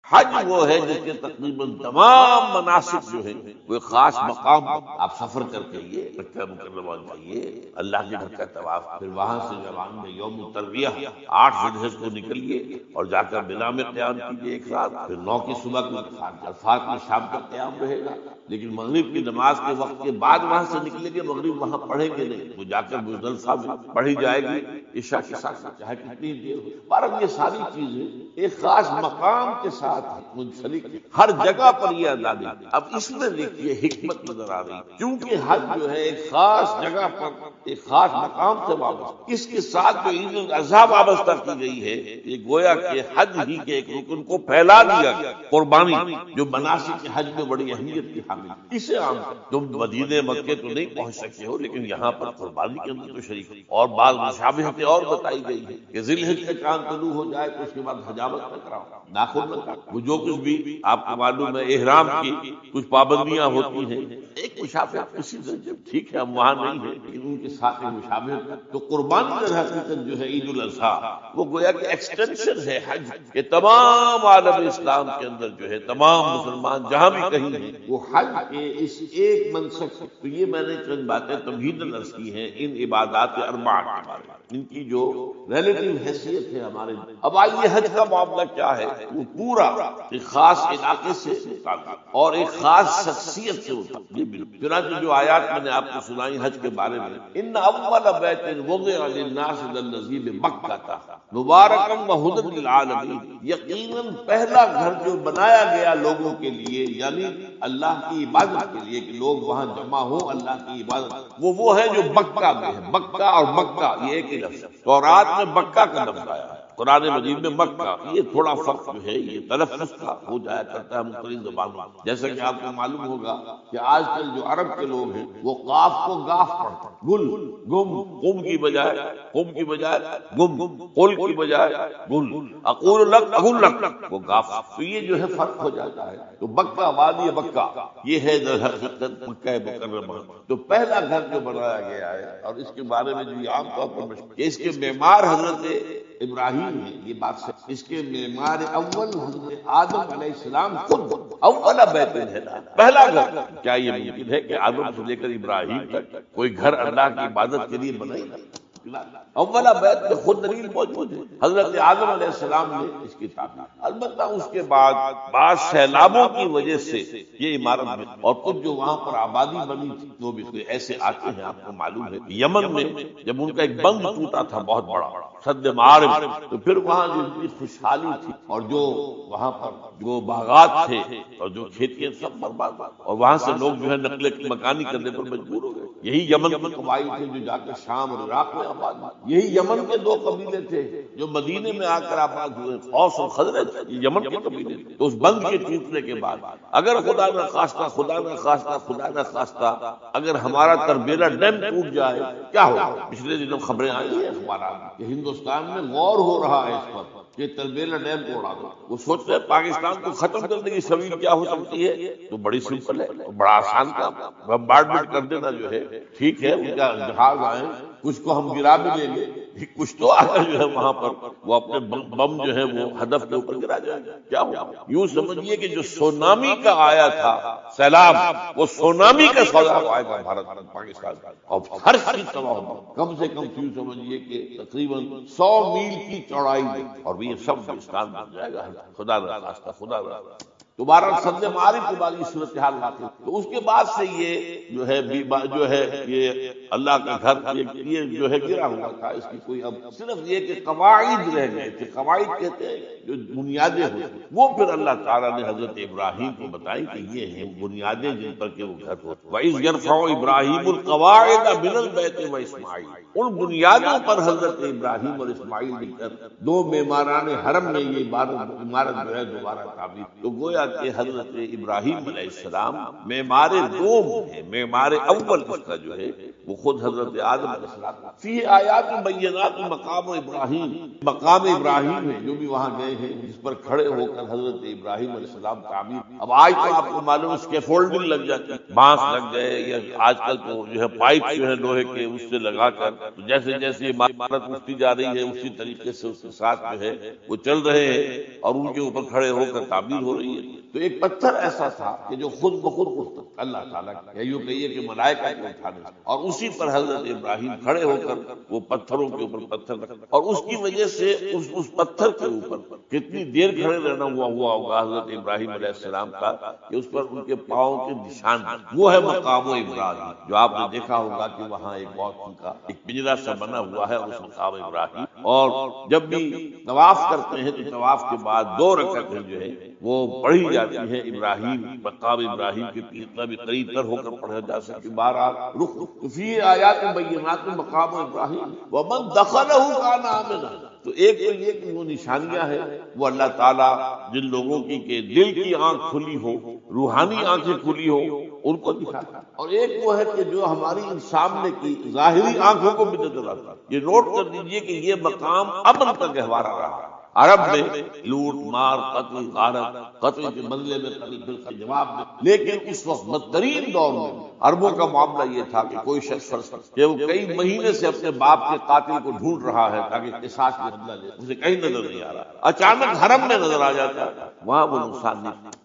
حج وہ ہے جس کے تقریباً تمام مناسک جو ہیں وہ ایک خاص مقام پر آپ سفر کر کے یہ مکہ مکرمہ جائیے، اللہ کے گھر کا طواف، پھر وہاں سے جوان میں یوم الترویہ 8 ذی الحجہ کو نکلیے اور جا کر منا میں قیام کیجیے ایک رات، پھر 9 کی صبح کو عرفات میں شام کا قیام رہے گا، لیکن مغرب کی نماز کے وقت کے بعد وہاں سے نکلیں گے، مغرب وہاں پڑھیں گے نہیں، وہ جا کر مزدلفہ میں پڑھی جائے گی عشاء کے ساتھ چاہے کتنی دیر ہو۔ بہرحال یہ ساری چیزیں ایک خاص مقام کے ساتھ منسلک ہے، ہر جگہ پر یہ ادا نہیں۔ اب اس میں دیکھیے حکمت نظر آ رہی، کیونکہ حج جو ہے ایک خاص جگہ پر ایک خاص مقام سے وابستہ، اس کے ساتھ جو عید الاضحیٰ وابستہ کی گئی ہے، یہ گویا کہ حج ہی کے ایک رکن کو پھیلا دیا گیا۔ قربانی جو مناسک حج میں بڑی اہمیت کی حامل، اسے عام تم مدینے مکے تو نہیں پہنچ سکتے ہو، لیکن یہاں پر قربانی کے اندر تو شریک ہو۔ اور بعض مشابہتیں اور بتائی گئی ہیں کہ ذی الحجہ کا چاند طلوع ہو جائے تو اس کے بعد حجامت نہ کراؤ، ناخن نہ کاٹو، وہ جو کچھ بھی آپ کو معلوم ہے احرام کی کچھ پابندیاں ہوتی ہیں، ایک مشابہت کسی سے ٹھیک ہے ہم وہاں نہیں ہیں لیکن ان کے ساتھ ایک مشابہت۔ تو قربانی در حقیقت جو ہے عید الاضحیٰ وہ گویا کہ ایکسٹینشن ہے حج کہ تمام عالم اسلام کے اندر جو ہے تمام مسلمان جہاں بھی کہیں ہیں وہ حج کے اس ایک منسک سے۔ تو یہ میں نے چند باتیں تمہیداً عرض کی ہیں ان عبادات اربع کے بارے میں، ان کی جو ریلیٹیو حیثیت ہے ہمارے۔ اب آئیے حج کا معاملہ کیا ہے، وہ پورا ایک خاص علاقے سے متعلق اور ایک خاص شخصیت سے متعلق۔ چنانچہ جو آیات میں نے آپ کو سنائی حج کے بارے میں، ان اول بیت وضع للناس للذی بمکہ مبارکا وہدی للعالمین، یقیناً پہلا گھر جو بنایا گیا لوگوں کے لیے یعنی اللہ کی عبادت کے لیے کہ لوگ وہاں جمع ہوں اللہ کی عبادت، وہ ہے جو مکہ میں ہے۔ مکہ اور مکہ یہ ایک ہی لفظ ہے، تورات میں مکہ کا لفظ آیا ہے، قرآن مجید میں مکہ۔ یہ تھوڑا فرق جو ہے یہ تلفظ کا ہو جایا کرتا ہے مختلف زبانوں میں، جیسا کہ آپ کو معلوم ہوگا کہ آج کل جو عرب کے لوگ ہیں وہ قاف کو گاف پڑھتے ہیں، گل گم، قم کی بجائے قم کی بجائے گم، قل کی بجائے گل، اقول لک اقول لک، وہ گاف۔ تو یہ جو ہے فرق ہو جاتا ہے۔ تو مکہ وادی مکہ یہ ہے در حقیقت مکہ مکرمہ۔ تو پہلا گھر جو بنایا گیا ہے اور اس کے بارے میں جو عام طور پر اس کے معمار حضرت ابراہیم ہے، یہ بات سے اس کے معمار اول حضرت آدم علیہ السلام خود اول بیت ہے، پہلا گھر۔ کیا یہ ممکن ہے کہ آدم سے لے کر ابراہیم تک کوئی گھر اللہ کی عبادت کے لیے بنائی نہ؟ اولا بیت میں خود دلیل موجود ہے، حضرت آدم علیہ السلام نے اس کی تعمیر۔ البتہ اس کے بعد بعض سیلابوں کی وجہ سے یہ عمارت میں اور کچھ جو وہاں پر آبادی بنی تھی وہ بھی کوئی ایسے آتے ہیں، آپ کو معلوم ہے یمن میں جب ان کا ایک بند ٹوٹا تھا بہت بڑا سد معارف، تو پھر وہاں جو اتنی خوشحالی تھی اور جو وہاں پر جو باغات تھے اور جو کھیتیاں سب برباد، اور وہاں سے لوگ جو ہے نقل مکانی کرنے پر مجبور ہو گئے۔ یہی یمن کے قبائل تھے جو جا کر شام اور عراق میں آباد ہوئے، یہی یمن کے 2 قبیلے تھے جو مدینے میں آ کر آباد ہوئے، اوس اور خزرج، یہ یمن کے قبیلے تھے۔ تو اس بند کے ٹوٹنے کے بعد اگر خدا نہ خواستہ خدا نہ خواستہ خدا نہ خواستہ اگر ہمارا تربیلا ڈیم ٹوٹ جائے کیا ہوگا؟ پچھلے دنوں خبریں آئی ہیں اخبارات کہ ہندوستان میں غور ہو رہا ہے اس پر کہ تربیلا ڈیم کو اڑا دو۔ وہ سوچ رہے پاکستان کو ختم کرنے کی سبیل کیا ہو سکتی ہے، تو بڑی سمپل ہے، بڑا آسان کام، بمبارڈمنٹ کر دینا جو ہے ٹھیک ہے، ان کا جہاز آئے کچھ کو ہم گرا بھی لیں گے، کچھ تو آگے جو ہے وہاں پر وہ اپنے بم جو ہے وہ ہدف کے اوپر گرا جائے گا، کیا ہوگا؟ یوں سمجھیے کہ جو سونامی کا آیا تھا سیلاب، وہ سونامی کا سیلاب آئے گا بھارت پاکستان کا، اور ہر چیز تباہ ہوگا۔ کم سے کم یوں سمجھیے کہ تقریباً 100 میل کی چوڑائی میں، اور یہ سب پاکستان بن جائے گا، خدا نہ خواستہ خدا نہ۔ دوبارہ سد معارف کے بعد یہ صورتحال واقع، تو اس کے بعد سے یہ جو ہے یہ اللہ کا گھر یہ جو ہے گرا ہوا تھا، اس کی کوئی اب صرف یہ کہ قواعد رہ گئے تھے، قواعد کہتے ہیں جو بنیادیں ہوتی ہیں، وہ پھر اللہ تعالیٰ نے حضرت ابراہیم کو بتائی کہ یہ ہیں بنیادیں جن پر کہ وہ گھر ہوتے۔ وَإِذْ يَرْفَعُ إِبْرَاهِيمُ الْقَوَاعِدَ مِنَ الْبَيْتِ وَإِسْمَاعِيلُ، ان بنیادوں پر حضرت ابراہیم اور اسماعیل نے کر 2 معماران حرم میں یہ عمارت جو ہے دوبارہ تعمیر۔ تو گویا کہ حضرت ابراہیم علیہ السلام معمار دوم ہے، معمار اول اس کا جو ہے وہ خود حضرت آدم علیہ السلام فی آیات بینات مقام ابراہیم، مقام ابراہیم ہے جو بھی وہاں گئے ہیں، جس پر کھڑے ہو کر حضرت ابراہیم علیہ السلام تعمیر۔ اب آج تو آپ کو معلوم اسکیفولڈنگ لگ جاتی، بانس لگ گئے، یا آج کل تو جو ہے پائپ جو ہے لوہے کے اس سے لگا کر جیسے جیسے عمارت اٹھتی جا رہی ہے اسی طریقے سے اس کے ساتھ جو ہے وہ چل رہے ہیں اور ان کے اوپر کھڑے ہو کر تعمیر ہو رہی ہے۔ تو ایک پتھر ایسا تھا کہ جو خود بخود اٹھتا اللہ تعالیٰ یا یوں کہیے کہ ملائکہ کو اٹھانے سے، اور اسی پر حضرت ابراہیم کھڑے ہو کر وہ پتھروں کے اوپر پتھر رکھ، اور اس کی وجہ سے اس پتھر کے اوپر کتنی دیر کھڑے رہنا ہوا ہوگا حضرت ابراہیم علیہ السلام کا کہ اس پر ان کے پاؤں کے نشان، وہ ہے مقام ابراہیم جو آپ نے دیکھا ہوگا کہ وہاں ایک بہت ان کا ایک پنجرا سا بنا ہوا ہے اس مقام ابراہیم۔ اور جب بھی طواف کرتے ہیں تو طواف کے بعد 2 رکعتیں جو ہے وہ پڑھی جاتی ہیں ابراہیم، مقام ابراہیم کے جتنا بھی قریب تر ہو کر پڑھا جا سکے۔ بہرحال رخ فی آیات بینات مقام ابراہیم ومن دخلہ کان آمنا، تو ایک تو یہ کہ وہ نشانیاں ہیں وہ اللہ تعالیٰ جن لوگوں کی کہ دل کی آنکھ کھلی ہو، روحانی آنکھیں کھلی ہو، ان کو دکھاتا، اور ایک وہ ہے کہ جو ہماری ان سامنے کی ظاہری آنکھوں کو بھی نظر آتا۔ یہ نوٹ کر دیجئے کہ یہ مقام امن کا گہوارہ رہا۔ عرب میں لوٹ مار قتل غارت، قتل کے بدلے میں قتل، پھر کے جواب میں، لیکن اس وقت بدترین دور میں عربوں کا معاملہ یہ تھا کہ کوئی شخص فرض کہ وہ کئی مہینے سے اپنے باپ کے قاتل کو ڈھونڈ رہا ہے تاکہ قصاص میں بدلہ لے، اسے کہیں نظر نہیں آ رہا، اچانک حرم میں نظر آ جاتا ہے، وہاں وہ نقصان نہیں۔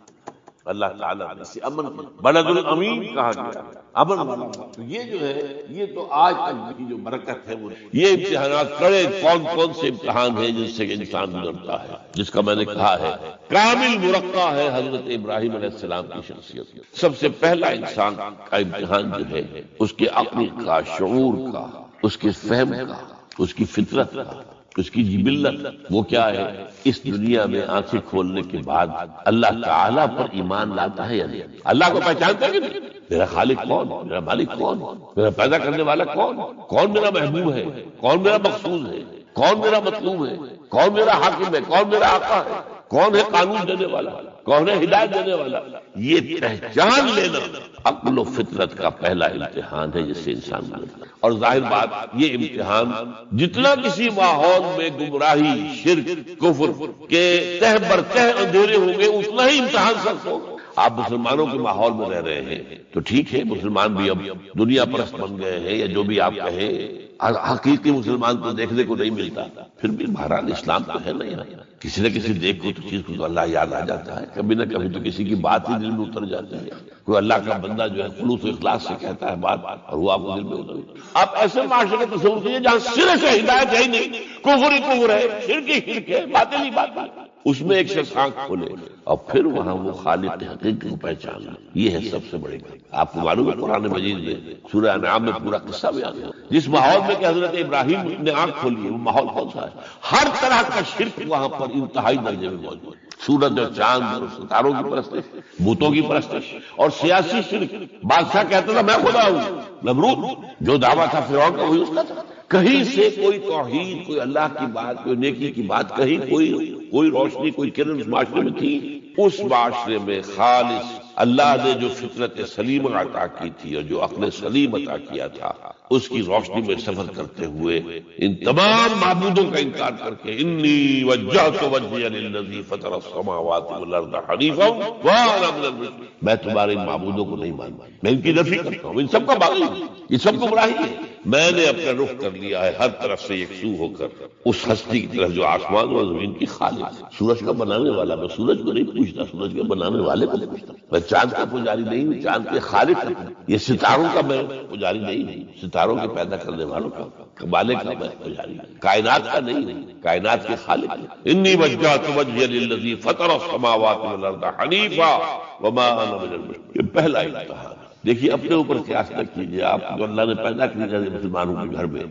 اللہ تعالیٰ نے اسے امن کی بلد الامین کہا گیا، امن والا۔ تو یہ جو ہے یہ تو آج تک کی جو برکت ہے وہ یہ امتحانات کڑے کون کون سے امتحان ہیں جن سے انسان گزرتا ہے، جس کا میں نے کہا ہے کامل مرقع ہے حضرت ابراہیم علیہ السلام کی شخصیت۔ سب سے پہلا انسان کا امتحان جو ہے اس کے عقل کا، شعور کا، اس کے فہم کا، اس کی فطرت کا، اس کی جبلت، وہ کیا ہے؟ اس دنیا میں آنکھیں کھولنے کے بعد اللہ تعالیٰ پر ایمان لاتا ہے یا نہیں؟ اللہ کو پہچانتا ہے کہ نہیں؟ میرا خالق کون، میرا مالک کون، میرا پیدا کرنے والا کون، کون میرا محبوب ہے، کون میرا مقصود ہے، کون میرا مطلوب ہے، کون میرا حاکم ہے، کون میرا آقا ہے، کون ہے قانون دینے والا، کون ہے ہدایت دینے والا، یہ پہچان لینا عقل و فطرت کا پہلا امتحان ہے جس سے انسان گزرتا ہے۔ اور ظاہر بات یہ امتحان جتنا کسی ماحول میں گمراہی، شرک، کفر کے تہ بر تہ اندھیرے ہوں گے اتنا ہی امتحان سخت ہوگا۔ آپ مسلمانوں کے ماحول میں رہ رہے ہیں تو ٹھیک ہے، مسلمان بھی اب دنیا پرست بن گئے ہیں یا جو بھی آپ کہیں، حقیقی مسلمان تو دیکھنے کو نہیں ملتا، پھر بھی بہرحال اسلام تو ہے نا یہاں، کسی نہ کسی دیکھ کو تو چیز کو تو اللہ یاد آ جاتا ہے، کبھی نہ کبھی تو کسی کی بات ہی دل میں اتر جاتی ہے، کوئی اللہ کا بندہ جو ہے خلوص و اخلاص سے کہتا ہے بات اور وہ آپ کو دل میں اتر۔ آپ ایسے معاشرے کا تصور کیجیے جہاں سرے سے ہدایت ہے ہی نہیں، کفر ہی کفر ہے، شرک ہی شرک ہے، باطل ہی باطل، اس میں ایک شخص آنکھ کھولے اور پھر وہاں وہ خالق حقیقی کو پہچاننا، یہ ہے سب سے بڑی بات۔ آپ کو معلوم ہے قرآن مجید میں سورہ انعام میں پورا قصہ بیان ہے، جس ماحول میں کہ حضرت ابراہیم نے آنکھ کھولی ہے وہ ماحول کون سا ہے؟ ہر طرح کا شرک وہاں پر انتہائی درجے میں موجود ہے، سورج اور چاند اور ستاروں کی پرستش، بتوں کی پرستش اور سیاسی شرک۔ بادشاہ کہتا تھا میں خدا ہوں، نمرود جو دعویٰ تھا فرعون کا وہی اس کا تھا، کہیں سے کوئی توحید، کوئی اللہ کی بات، کوئی نیکی کی بات، کہیں کوئی روشنی، کوئی کرن اس معاشرے میں تھی؟ اس معاشرے میں خالص اللہ نے جو فطرت سلیم عطا کی تھی اور جو عقل سلیم عطا کیا تھا اس کی روشنی میں سفر کرتے ہوئے ان تمام معبودوں کا انکار کر کے انی وجہت وجہی للذی فطر السماوات والارض حنیفا وانا من المسلمین، میں تمہارے ان معبودوں کو نہیں مانتا، میں ان کی نفی کرتا ہوں، ان سب کا باغی ہوں، یہ سب گمراہی ہے، میں نے اپنا رخ کر لیا ہے ہر طرف سے یکسو ہو کر اس ہستی کی طرف جو آسمان اور زمین کی خالق ہے، سورج کا بنانے والا۔ میں سورج کو نہیں پوچھتا، سورج کے بنانے والے کو پوچھتا، میں چاند کا پجاری نہیں ہوں، چاند کے خالق کا، یہ ستاروں کا میں پجاری نہیں ہوں، ستاروں کے پیدا کرنے والوں کا، مالک کا میں پجاری ہوں، کائنات کا نہیں ہوں، کائنات کے خالق ہوں۔ انی وجہت وجہی للذی فطر السماوات والارض حنیفا وما انا من المشرکین، یہ پہلا امتحان۔ دیکھیے اپنے اوپر قیاس نہ کیجیے، آپ جو اللہ نے پیدا کیا مسلمانوں کے گھر میں،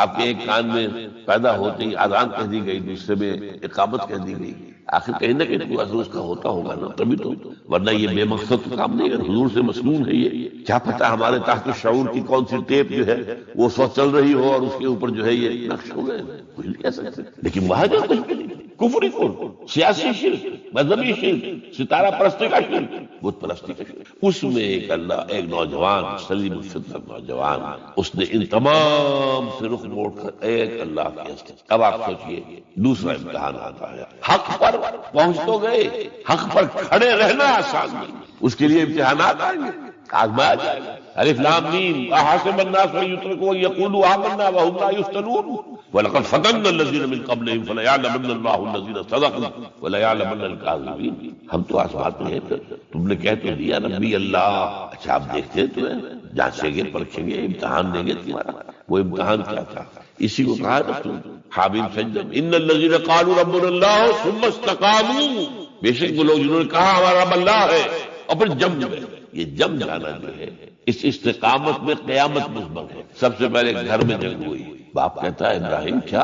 آپ کے ایک کان میں پیدا ہوتے ہی اذان کہہ دی گئی، دوسرے میں اقامت کہہ دی گئی، آخر کہیں نہ کہیں کوئی اثر اس کا ہوتا ہوگا نا، تبھی تو، ورنہ یہ بے مقصد تو کام نہیں ہے، حضور سے مسنون ہے یہ، کیا پتہ ہمارے تحت شعور کی کون سی ٹیپ جو ہے وہ اس وقت چل رہی ہو اور اس کے اوپر جو ہے یہ نقش ہو گئے، کچھ نہیں کہہ سکتے، لیکن وہاں جو کچھ بھی نہیں، کفری کفر، سیاسی شرک، مذہبی شرک، ستارہ پرستی کا شرک، بت پرستی کا شرک. اس میں ایک نوجوان سلیم الفطرت نوجوان، اس نے ان تمام سے رخ موڑ کر ایک اللہ کی ہستی. اب آپ سوچئے دوسرا امتحان آتا ہے. حق پر پہنچ تو گئے، حق پر کھڑے رہنا آسان نہیں، اس کے لیے امتحانات آئیں گے، آزمایا جائے گا. الف لام میم احسب الناس ان یترکوا ان یقولوا آمنا وهم لا یفتنون ولقد فتنا الذین من قبلهم فلیعلمن اللہ الذین صدقوا ولیعلمن الکاذبین. ہم تو آسماتے ہیں، تم نے کہہ تو دیا نبی اللہ. اچھا آپ دیکھتے تو ہیں، جانچیں گے، پرکھیں گے، امتحان دیں گے تمہارا. وہ امتحان کیا تھا؟ اسی کو کہا نا تم حامیم سجدہ ان الذین قالوا ربنا اللہ ثم استقاموا، بے شک وہ لوگ جنہوں نے کہا ہمارا رب اللہ ہے اور پھر جم گئے. یہ جم جانا جو ہے اس استقامت میں قیامت مسبق ہے. سب سے پہلے گھر میں جنگ ہوئی. باپ کہتا ہے ابراہیم کیا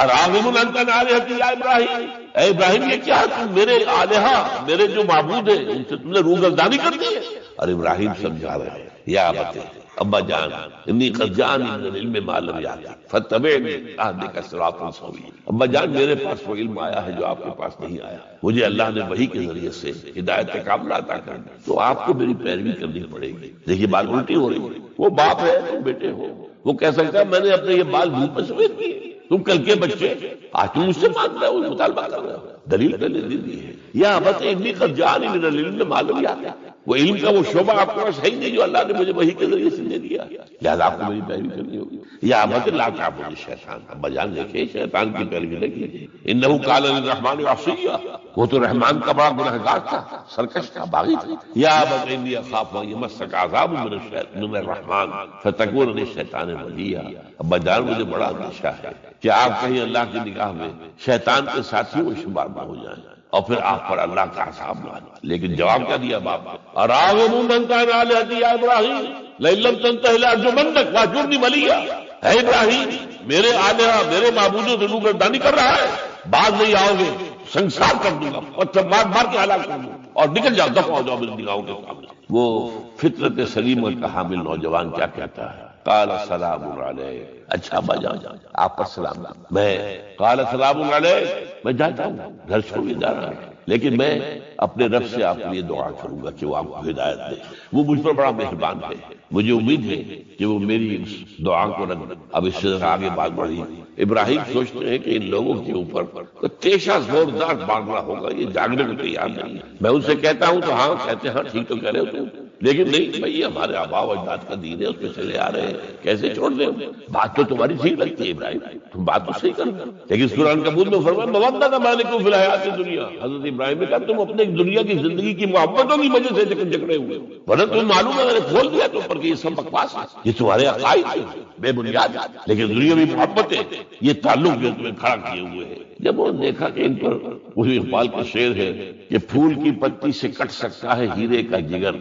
اراغب انت عن آلہتی یا ابراہیم، اے ابراہیم یہ کیا تم میرے آلہہ، میرے جو معبود ہیں ان سے تم نے روگردانی کر دی ہے. اور ابراہیم سمجھا رہے ہیں یا ابت ابا جان انی قد جاءنی من العلم ما لم یأتک فاتبعنی اہدک صراطا سویا. ابا جان میرے پاس وہ علم آیا ہے جو آپ کے پاس نہیں آیا. مجھے اللہ نے وحی کے ذریعے سے ہدایت کاملہ عطا کر دی، تو آپ کو میری پیروی کرنی پڑے گی. دیکھیے بات الٹی ہو رہی ہے. وہ باپ ہے، تم بیٹے ہو. وہ کہہ سکتا ہے میں نے اپنے یہ بال دھوپ میں سفید کیے، تم کل کے بچے آج تم مجھ سے مانگ رہے ہو، مطالبہ کر رہے ہو. دلیل پہلے دے دی ہے. یا ابت انی قد جاءنی من العلم ما لم یأتک، وہ علم کا وہ شعبہ آپ کو صحیح نہیں جو اللہ نے مجھے وحی کے ذریعے سے دے دیا، لہٰذا آپ کو میری پیروی کرنی ہوگی. یا ابت لا تعبد الشیطان، ابا جان دیکھیے شیطان کی پیروی نہ کیجیے. انہ کان للرحمن عصیا، وہ تو رحمان کا بڑا گنہگار تھا، سرکش تھا، باغی تھا. یا ابت انی اخاف ان یمسک عذاب من الرحمن فتکون للشیطان ولیا. ابا جان مجھے بڑا اندیشہ ہے کہ آپ کہیں اللہ کی نگاہ میں شیطان کے ساتھی و شمار نہ ہو جائیں اور پھر آپ پر اللہ کا عذاب نہ آئے. لیکن جواب کیا دیا باپ نے؟ اراغب انت عن آلہتی یا ابراہیم لئن لم تنتہ لارجمنک واہجرنی ملیا. اے ابراہیم میرے آلہہ، میرے معبودوں سے روگردانی کر رہا ہے، بعد نہیں آؤ گے سنسار کر دوں گا، پتھر مار مار کے ہلاک کر دوں گا اور نکل جاؤ، دفع ہو جاؤ میری نگاہوں کے سامنے. وہ فطرت سلیمہ کا حامل نوجوان کیا کہتا ہے؟ قال سلام علیک. اچھا ابا جان آپ پر سلام. میں قال سلام علیک، میں جاتا ہوں، گھر چھوڑ کے جا رہا ہوں، لیکن میں اپنے رب سے آپ کے لیے دعا کروں گا کہ وہ آپ کو ہدایت دے. وہ مجھ پر بڑا مہربان ہے، مجھے امید ہے کہ وہ میری اس دعا کو رکھ. اب اس سے آگے بات بڑھی. ابراہیم سوچتے ہیں کہ ان لوگوں کے اوپر تیشہ زوردار مارنا ہوگا، یہ جاگنے کو تیار نہیں ہے. میں ان سے کہتا ہوں تو ہاں کہتے ہیں ہاں ٹھیک تو کہہ رہے ہو تم، لیکن نہیں بھائی ہمارے آبا و اجداد کا دین ہے، اس پہ چلے آ رہے ہیں، کیسے چھوڑ دیں؟ بات تو تمہاری ٹھیک لگتی ہے ابراہیم، تم بات تو صحیح کرو، لیکن قرآن کبوت میں فرمایا مودۃ بینکم فی الحیات الدنیا. حضرت ابراہیم نے کہا تم اپنے دنیا کی زندگی کی محبتوں کی وجہ سے جکڑے ہوئے، ورنہ تم معلوم ہے میں نے کھول دیا تم پر کہ یہ سب بکواس ہے، یہ تمہارے عقائد ہیں بے بنیاد، لیکن دنیاوی محبتیں یہ تعلق جو تمہیں کھڑا کیے ہوئے ہیں. جب وہ دیکھا کہ ان پر وہی اقبال کا شعر ہے کہ پھول کی پتی سے کٹ سکتا ہے ہیرے کا جگر،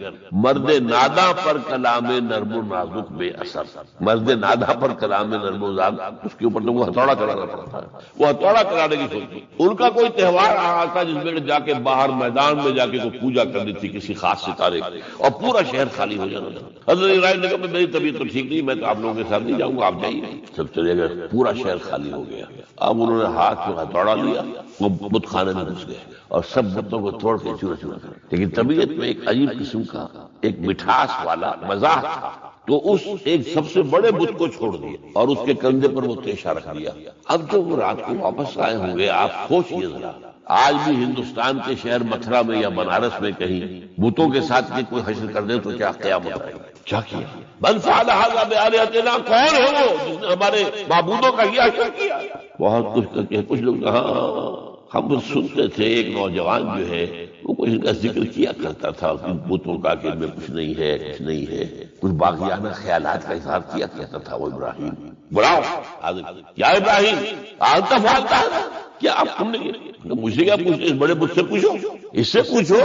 مرد ناداں پر کلام نرم و نازک بے اثر. مرد ناداں پر کلام نرم و نازک، اس کے اوپر تو وہ ہتھوڑا چلانا پڑتا ہے، وہ ہتھوڑا چلانے کی سوچ. ان کا کوئی تہوار آ رہا تھا جس میں جا کے باہر میدان میں جا کے کوئی پوجا کرنی تھی کسی خاص ستارے کی، اور پورا شہر خالی ہو جانا تھا. حضرت ابراہیم نے کہا میری طبیعت تو ٹھیک نہیں، میں تو آپ لوگوں کے ساتھ نہیں جاؤں گا، آپ جائیے. سب چلے گئے، پورا شہر خالی ہو گیا. اب انہوں نے ہاتھ میں ہتھوڑا لیا، وہ بت خانے میں گھس گئے اور سب بتوں کو توڑ کے چورا چورا کر. لیکن طبیعت میں ایک عجیب قسم کا ایک مٹھاس والا مزاح تھا، تو اس ایک سب سے بڑے بت کو چھوڑ دیا اور اس کے کندھے پر وہ تیشہ رکھ دیا. اب جب وہ رات کو واپس آئے ہوں گے، آپ سوچیے ذرا، آج بھی ہندوستان کے شہر متھرا میں یا بنارس میں کہیں بتوں کے ساتھ کوئی حشر کر دے تو کیا قیامت آئے گی. کیا کیا من فعل ھذا بآلہتنا، کون ہے وہ جس نے ہمارے معبودوں کا یہ حشر کیا؟ بہت کچھ کر کے کچھ لوگ ہاں ہم سنتے تھے ایک نوجوان جو ہے وہ کچھ ان کا ذکر کیا کرتا تھا بتوں کا کہ ان میں کچھ نہیں ہے، کچھ نہیں ہے، کچھ باغیانہ خیالات کا اظہار کیا کرتا تھا. وہ ابراہیم بلاؤ یا ابراہیم انت فعلت ھذا، کیا آپ تم نے مجھے کیا پوچھتے، اس بڑے بت سے پوچھو، اس سے پوچھو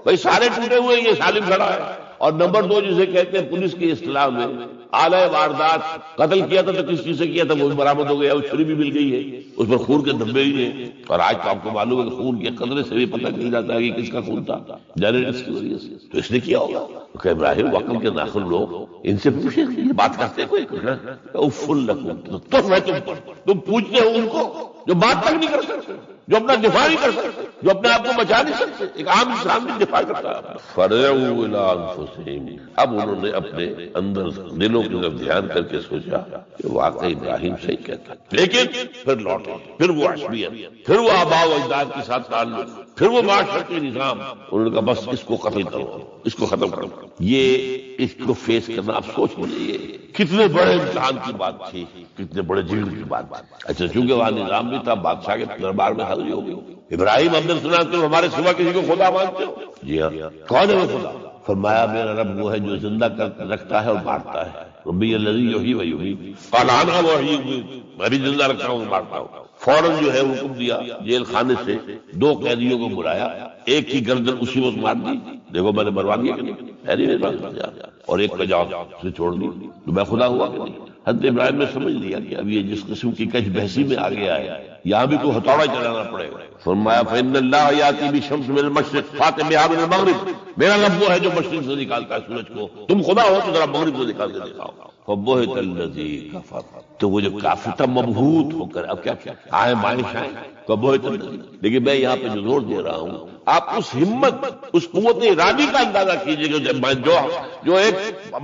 بھائی، سارے ٹوٹے ہوئے یہ سالم کھڑا ہے. اور نمبر 2 جسے کہتے ہیں پولیس کی اصطلاح میں آلہ واردات، قتل کیا تھا تو کس چیز سے کیا تھا وہ بھی برآمد ہو گیا، وہ چھری بھی مل گئی ہے، اس پر خون کے دھبے ہی ہیں. اور آج تو آپ کو معلوم ہے کہ خون کے قطرے سے بھی پتہ چل جاتا ہے کہ کس کا خون تھا، جنیٹکس کی وجہ سے. تو اس نے کیا ہوگا کہ ابراہیم وقل کے ناخن لوگ ان سے پوچھیں یہ بات کرتے کوئی اف لکم، تم پوچھتے ہو ان کو جو بات تک نہیں کر سکتے، جو اپنا دفاع نہیں کر سکتے، جو اپنے آپ کو بچا نہیں سکتے، ایک عام انسان بھی دفاع کرتا ہے۔ فَرَجَعُوا إِلَىٰ أَنفُسِهِمْ، اب انہوں نے اپنے اندر دلوں کی طرف دھیان کر کے سوچا کہ واقعی ابراہیم صحیح کہتا ہے، لیکن پھر لوٹے، پھر وہ عصبیت، پھر وہ آباء و اجداد کے ساتھ تعلق، پھر وہ معاشرتی نظام، انہوں نے کہا بس اس کو قتل کرو، اس کو ختم کرو۔ یہ اس کو فیس کرنا، آپ سوچ لیجیے کتنے بڑے امتحان کی بات تھی، کتنے بڑے جھیل کی بات تھی۔ اچھا چونکہ وہاں نظام بھی تھا، بادشاہ کے دربار میں حاضری ہو گئی، ابراہیم ہم نے سنا تم ہمارے سوا کسی کو خدا مانتے ہو؟ جی ہاں، کون ہے وہ خدا؟ فرمایا میرا رب وہ ہے جو زندہ کر رکھتا ہے اور مارتا ہے، ربی الذی یحیی و یمیت، قال انا احیی و امیت، میں بھی زندہ رکھتا ہوں اور مارتا ہوں۔ فوراً جو ہے حکم دیا، جیل خانے سے 2 قیدیوں کو بلایا، ایک کی گردن اسی وقت مار دی، دیکھو میں نے مروا دیا کہ نہیں، اور ایک کا جاؤ سے چھوڑ دی، تو میں خدا ہوا کہ نہیں؟ حضرت ابراہیم نے سمجھ لیا کہ اب یہ جس قسم کی کش بحثی میں آگے آیا یہاں بھی کوئی ہتھوڑا چلانا پڑے گا۔ فرمایا فإن اللہ یاتی بشمس من المشرق فاتی بہا من المغرب، میرا رب وہ ہے جو مشرق سے نکالتا ہے سورج کو، تم خدا ہو تو ذرا مغرب سے نکال کے دکھاؤ۔ فبہت الذی کفر، تو وہ جو کافر تھا مبہوت ہو کر اب کیا آئے بائیں شائیں فبہت الذی، لیکن میں یہاں پہ جو زور دے رہا ہوں آپ اس ہمت، اس قوت ارادی کا اندازہ کیجیے کہ جو ایک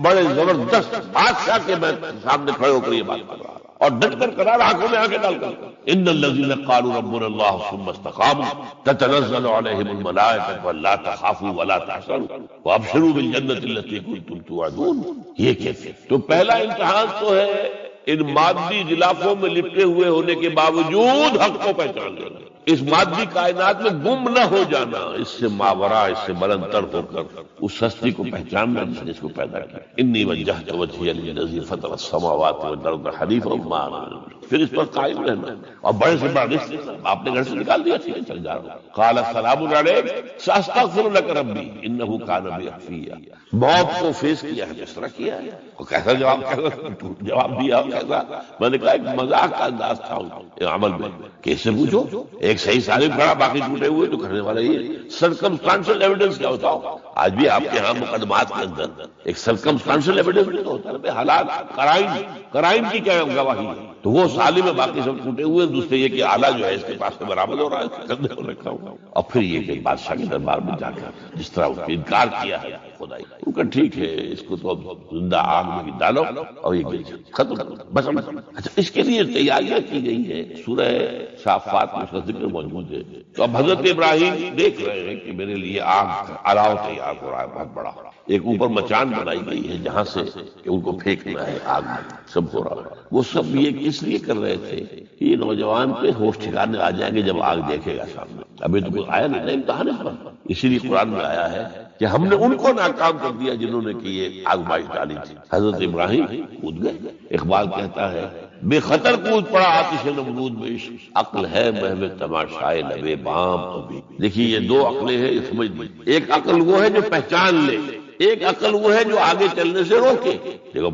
بڑے زبردست بادشاہ کے میں سامنے کھڑے ہو کر یہ بات کر رہا ہوں اور ڈٹ کر کرا رہا، آنکھوں میں آنکھیں ڈال کر، ان الذین قالوا ربنا اللہ ثم استقاموا تتنزل علیہم الملائکۃ الا تخافوا ولا تحزنوا وابشروا بالجنۃ التي کنتم توعدون۔ یہ کیسے؟ تو پہلا امتحان تو ہے ان مادی غلافوں میں لپٹے ہوئے ہونے کے باوجود حق کو پہچان لینا، اس مادی کائنات میں گم نہ ہو جانا، اس سے ماورا، اس سے بلند تر ہو کر اس ہستی کو پہچاننا جس نے اس کو پیدا کیا۔ انی وجہت وجہی للذی فطر السماوات والارض حنیفا وما انا من المشرکین، پھر اس پر قائم رہنا، اور بڑے سے بڑا رزق آپ نے گھر سے نکال دیا، ٹھیک ہے چل جا رہا ہوں۔ قال السلام علیک ساستغفر لک ربی انہ کان بی حفیہ، موت کو فیس کیا ہے، فیصلہ کیا ہے، اور کیسا جواب دیا، کیسا؟ میں نے کہا ایک مذاق کا انداز تھا عمل میں کہ اس سے پوچھو ایک صحیح سالم کھڑا باقی ٹوٹے ہوئے تو کرنے والا یہ سرکمسٹانشل ایویڈنس کیا ہوتا ہو؟ آج بھی آپ کے ہاں مقدمات کے اندر ایک سرکمسٹانشل ایویڈنس بھی تو ہوتا ہے، حالات کرائم کی کیا گواہی ہے، تو وہ سالم میں باقی سب ٹوٹے ہوئے، دوسرے یہ کہ آلہ جو ہے اس کے پاس سے برآمد ہو رہا ہے، کندھے پر رکھا ہوا، اور پھر یہ کہ بادشاہ کے دربار میں جا کر جس طرح اس کا انکار کیا ہے خدائی، ان کا ٹھیک ہے اس کو تو اب زندہ آگ میں ڈالو اور یہ ختم بس۔ اچھا اس کے لیے تیاریاں کی گئی ہے، سورہ صافات میں اس کا ذکر موجود ہے۔ تو اب حضرت ابراہیم دیکھ رہے ہیں کہ میرے لیے آگ الاؤ تیار ہو رہا ہے بہت بڑا، ایک اوپر مچان بنائی گئی ہے جہاں سے کہ ان کو پھینکنا ہے آگ میں، سب ہو رہا ہے۔ وہ سب یہ اس لیے کر رہے تھے کہ یہ نوجوان پہ ہوش ٹھکانے آ جائیں گے جب آگ دیکھے گا سامنے، ابھی تو کوئی آیا نہیں امتحان پر، اسی لیے قرآن میں آیا ہے کہ ہم نے ان کو ناکام کر دیا جنہوں نے کہ یہ آزمائش ڈالی تھی۔ حضرت ابراہیم کود گئے، اقبال کہتا ہے بے خطر کود پڑا آتش نمرود میں عشق، عقل ہے محو تماشائے لبے بام ابھی۔ دیکھیے یہ 2 عقلیں ہیں، یہ سمجھ لیجیے، ایک عقل وہ ہے جو پہچان لے، ایک عقل وہ ہے جو آگے چلنے سے روکے۔ دیکھو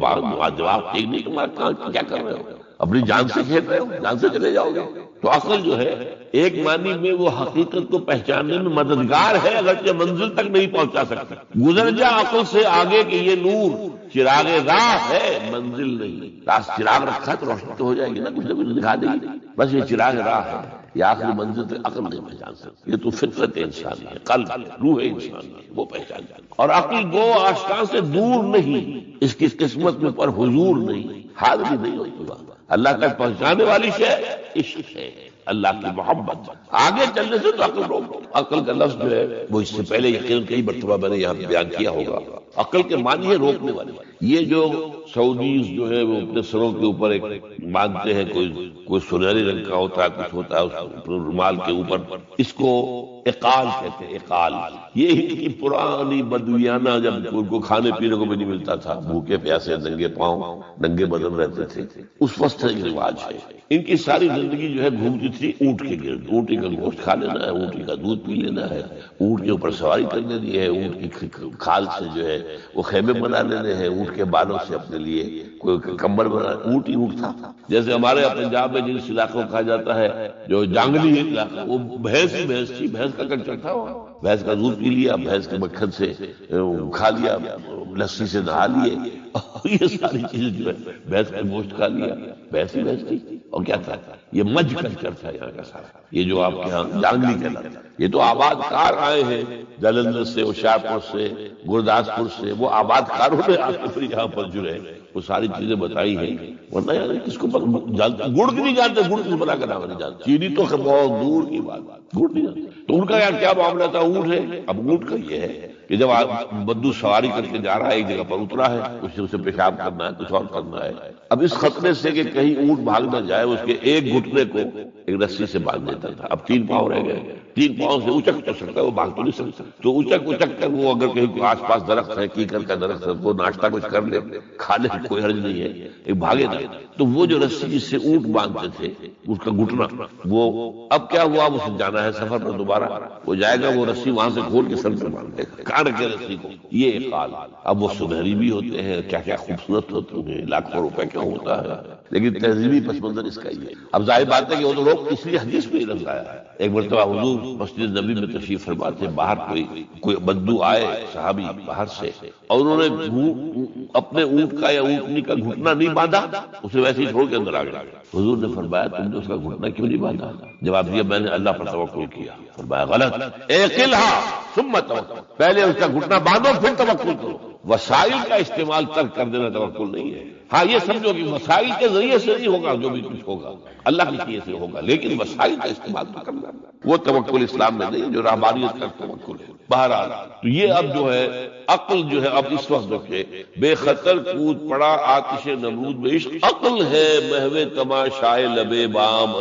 جواب ٹھیک نہیں کہ کیا کر رہے ہو، اپنی جان سے کھیل رہے ہو، جان سے چلے جاؤ گے۔ تو عقل جو ہے ایک معنی میں وہ حقیقت کو پہچاننے میں مددگار ہے، اگرچہ منزل تک نہیں پہنچا سکتا۔ گزر جا عقل سے آگے کہ یہ نور چراغ راہ ہے منزل نہیں، راس چراغ رکھا تو روشنی تو ہو جائے گی نا، کچھ نہ کچھ دکھا دے گی، بس یہ چراغ راہ ہے، یہ آخری منزل تک عقل نہیں پہچان سکتی۔ یہ تو فطرت انسانی ہے، قلب روح انسانی ہے، وہ پہچان جائے، اور عقل گو آشکار سے دور نہیں، اس کی قسمت میں پر حضور نہیں، حاضری نہیں ہوتی وہاں۔ اللہ تک پہنچانے والی شے عشق ہے، اللہ کی محبت۔ آگے چلنے سے تو عقل روک، عقل کا لفظ جو ہے وہ اس سے پہلے یقیناً کئی مرتبہ میں نے یہاں بیان کیا ہوگا، عقل کے معنی ہے روکنے والی۔ یہ جو سعودیز جو ہے وہ اپنے سروں کے اوپر ایک باندھتے ہیں، کوئی سنہری رنگ کا ہوتا ہے، کچھ ہوتا ہے اس رومال کے اوپر، اس کو اقال کہتے ہیں، اقال۔ یہ ان کی پرانی بدویانہ، جب ان کو کھانے پینے کو بھی نہیں ملتا تھا، بھوکے پیاسے ننگے پاؤں ننگے بدن رہتے تھے، اس وقت ایک رواج ہے۔ ان کی ساری زندگی جو ہے گھومتی تھی اونٹ کے گرد، اونٹی کا گوشت کھا لینا ہے، اونٹی کا دودھ پی لینا ہے، اونٹ کے اوپر سواری کر لینی ہے، اونٹ کی کھال سے جو ہے وہ خیمے بنا لینے ہیں، اونٹ کے بالوں سے اپنے لیے کوئی کمبل بنا، اونٹ ہی اونٹ تھا۔ جیسے ہمارے پنجاب میں جس علاقے کو کہا جاتا ہے جو جانگلی علاقہ، وہ بھینس ہی بھینس تھی، بھینس کا کلچر تھا وہاں، بھینس کا دودھ پی لیا، بھینس کے مکھن سے کھا لیا، لسی سے نہا لیے، اور یہ ساری چیزیں جو ہے بھینس کا گوشت کھا لیا، بھینس ہی بھینس تھی، اور کیا تھا یہ مج کلچر تھا یہاں کا سارا، یہ جو آپ کے یہاں جانگلی کہلاتا ہے، یہ تو آباد کار آئے ہیں جلندھر سے، ہوشیارپور سے، گرداسپور سے، وہ آباد کاروں نے آ کے پھر یہاں پر جو ہے وہ ساری چیزیں بتائی ہیں، ورنہ یار کس کو جانتے، گڑ بھی نہیں جانتے، گڑ کس بنا کا نام نہیں جانتے، چینی تو بہت دور کی بات، گڑ نہیں جانتے۔ تو ان کا یار کیا معاملہ تھا، اونٹ ہے، اب اونٹ کا یہ ہے کہ جب بدو سواری کر کے جا رہا ہے، ایک جگہ پر اترا ہے، اسے پیشاب کرنا ہے، کچھ اور کرنا ہے، اب اس خطرے سے کہ کہیں اونٹ بھاگ نہ جائے، اس کے ایک گھٹنے کو ایک رسی سے باندھ دیتا تھا، اب 3 پاؤں رہ گئے، 3 پاؤں سے اچک تو سکتا ہے، وہ بھاگ تو نہیں سکتا، تو اچک کر وہ اگر کہیں آس پاس درخت ہے، کیکر کا درخت ہے، وہ ناشتہ کچھ کر لے، کھانے کی کوئی حرج نہیں ہے، ایک بھاگے نہ، تو وہ جو رسی جس سے اونٹ باندھتے تھے اس کا گھٹنا، وہ اب کیا ہوا، اسے جانا ہے سفر پر دوبارہ، وہ جائے گا، وہ رسی وہاں سے کھول کے سر پہ باندھ دے گا، کاٹ کے رسی کو، یہ ایک حال۔ اب وہ سنہری بھی ہوتے ہیں، کیا کیا خوبصورت ہوتے ہیں، لاکھوں روپے کا ہوتا ہے، لیکن تہذیبی پس منظر اس کا ہی ہے۔ اب ظاہر بات ہے کہ وہ تو لوگ اس لیے حدیث میں ہی لفظ آیا ہے، ایک مرتبہ حضور مسجد نبی میں تشریف فرما تھے، باہر کوئی بدو آئے صحابی باہر سے، اور انہوں نے اپنے اونٹ کا یا اونٹنی کا گھٹنا نہیں باندھا، اسے ویسے ہی چھوڑ کے اندر آ گئے۔ حضور نے فرمایا تم نے اس کا گھٹنا کیوں نہیں باندھا؟ جواب دیا میں نے اللہ پر توکل کیا۔ فرمایا غلط، اعقلھا ثم توکل، پہلے اس کا گھٹنا باندھو پھر توکل کرو۔ وسائل کا استعمال ترک کر دینا توکل نہیں ہے۔ ہاں یہ سمجھو کہ وسائل کے ذریعے سے نہیں ہوگا، جو بھی کچھ ہوگا اللہ کی چیز سے ہوگا، لیکن وسائل کا استعمال تو کرنا، وہ توکل اسلام میں نہیں، جو رہبانیت کا توکل ہے۔ بہرحال تو یہ اب جو ہے عقل جو ہے، اب اس وقت جو کہ بے خطر کود پڑا آتش نمرود میں عشق، عقل ہے محو تماشائے لبے بام،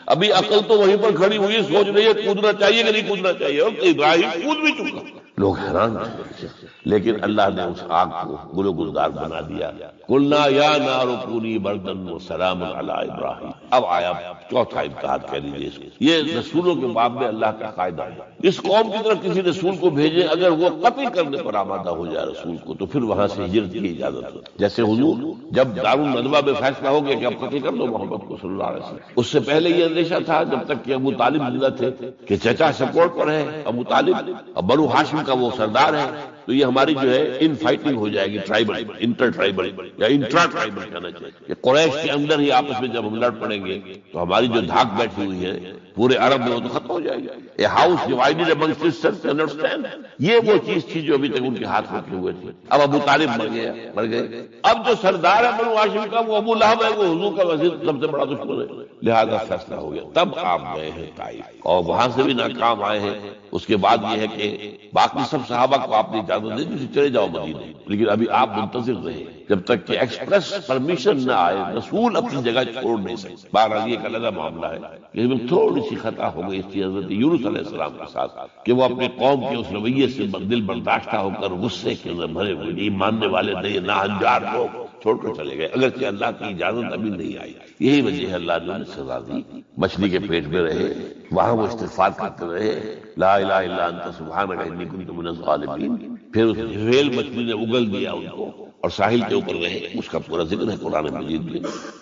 ابھی عقل تو وہیں پر کھڑی ہوئی سوچ رہی ہے کودنا چاہیے کہ نہیں کودنا چاہیے، اور ابراہیم کود بھی چکا۔ لوگ حیران تھے، لیکن اللہ نے اس آگ کو گل و گلزار بنا دیا۔ قلنا یا نار کونی بردن وسلام علی ابراہیم۔ اب آیا چوتھا امتحان کہہ لیجیے اس کو، یہ رسولوں کے باب میں اللہ کا قاعدہ ہے، اس قوم کی طرف کسی رسول کو بھیجے، اگر وہ قتل کرنے پر آمادہ ہو جائے رسول کو، تو پھر وہاں سے ہجرت کی اجازت ہو۔ جیسے حضور جب دارالندوہ میں فیصلہ ہو گیا کہ اب قتل کر دو محمد کو صلی اللہ علیہ وسلم، اس سے پہلے یہ اندیشہ تھا جب تک کہ ابو طالب زندہ تھے کہ چچا سپورٹ پر ہے ابو طالب، اب بنو ہاشم کا وہ سردار ہے، تو یہ ہماری جو ہے ان فائٹنگ ہو جائے گی، ٹرائبل، انٹر ٹرائبل یا انٹرا ٹرائبل کہنا چاہیے، کہ قریش کے اندر ہی آپس میں جب ہم لڑ پڑیں گے تو ہماری جو دھاک بیٹھی ہوئی ہے پورے عرب میں وہ تو ختم ہو جائے گی۔ A house divided Umang sisters, understand, یہ وہ چیز تھی جو ابھی تک ان کے ہاتھ رکھے ہوئے تھے۔ اب ابو طالب مر گئے، اب جو سردار ہے بنو ہاشم کا وہ ابو لہب ہے، وہ حضور کا وزیر سب سے بڑا دشمن ہے، لہذا فیصلہ ہو گیا۔ تب آپ گئے ہیں طائف، اور وہاں سے بھی ناکام آئے ہیں۔ اس کے بعد یہ ہے کہ باقی سب صحابہ کو آپ نے اجازت دی تھی چلے جاؤ مدینے، لیکن ابھی آپ منتظر رہے جب تک کہ ایکسپریس پرمیشن نہ آئے، رسول اپنی جگہ چھوڑ نہیں سکتے۔ بہرحال یہ ایک علیحدہ معاملہ ہے کہ اس میں تھوڑی سی خطا ہو گئی اس کی حضرت یونس علیہ السلام کے ساتھ، کہ وہ اپنی قوم کے اس رویے سے دل برداشتہ ہو کر غصے کے بھرے ہوئے نہیں ماننے والے نہیں ناہنجار لوگ چھوڑ کر چلے گئے، اگرچہ اللہ کی اجازت ابھی نہیں آئی۔ یہی وجہ ہے اللہ نے انہیں سزا دی، مچھلی کے پیٹ میں رہے، وہاں وہ استغفار کرتے رہے، لا الہ الا انت سبحانک انی کنت من الظالمین، پھر اس ویل مچھلی نے اگل دیا ان کو اور ساحل کے اوپر رہے، اس کا پورا ذکر ہے قرآن مجید میں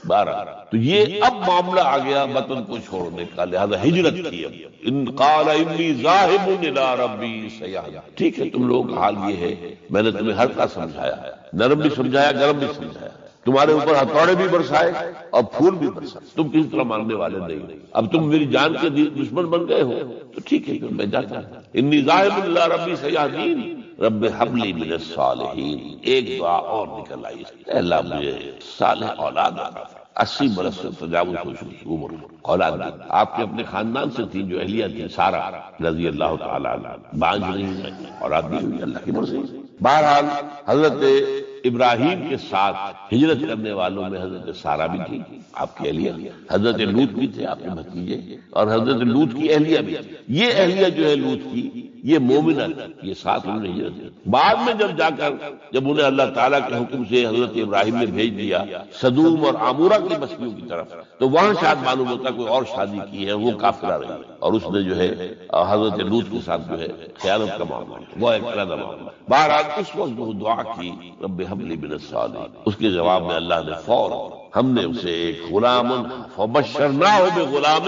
12۔ تو یہ اب معاملہ آ گیا وطن کو چھوڑنے کا، لہذا ہجرت کی۔ اب ان قال انی ذاہب الی ربی سیہدین، ٹھیک ہے تم لوگوں کا حال یہ ہے، میں نے تمہیں ہر کا سمجھایا، نرم بھی سمجھایا، گرم بھی سمجھایا، تمہارے اوپر ہتھوڑے بھی برسائے اور پھول بھی برسائے، تم کسی طرح ماننے والے نہیں، اب تم میری جان کے دشمن بن گئے ہو تو ٹھیک ہے میں جاتا ہوں، انی ذاہب الی ربی سیہدین رب حب لی من الصالحین۔ ایک دعا اور نکل آئی، اے اللہ مجھے صالح اولاد عطا فرما، 80 برس سے تجاوز ہو چکی عمر، اولاد دی۔ آپ کے اپنے خاندان سے تھی جو اہلیہ تھی سارہ رضی اللہ تعالی عنہ، بانج رہی اولاد دی ہوئی، اللہ کی مرضی۔ بہرحال حضرت ابراہیم کے ساتھ ہجرت کرنے والوں میں حضرت سارہ بھی تھی آپ کی اہلیہ، حضرت لوط بھی تھے آپ کے بھتیجے، اور حضرت لوط کی اہلیہ بھی تھی۔ یہ اہلیہ جو ہے لوط کی یہ مومنہ تھی، یہ ساتھ انہوں نے ہجرت کی۔ بعد میں جب انہیں اللہ تعالیٰ کے حکم سے حضرت ابراہیم نے بھیج دیا سدوم اور عمورہ کی بستیوں کی طرف، تو وہاں شاید معلوم ہوتا کوئی اور شادی کی ہے، وہ کافرہ رہی، اور اس نے جو ہے حضرت لوط کے ساتھ جو ہے خیانت کا معاملہ، وہ ایک علیحدہ معاملہ۔ بہرحال اس وقت جو دعا کی رب حب لی من الصالحین، اس کے جواب میں اللہ نے فوراً ہم نے اسے ایک غلام فبشرناہ بغلام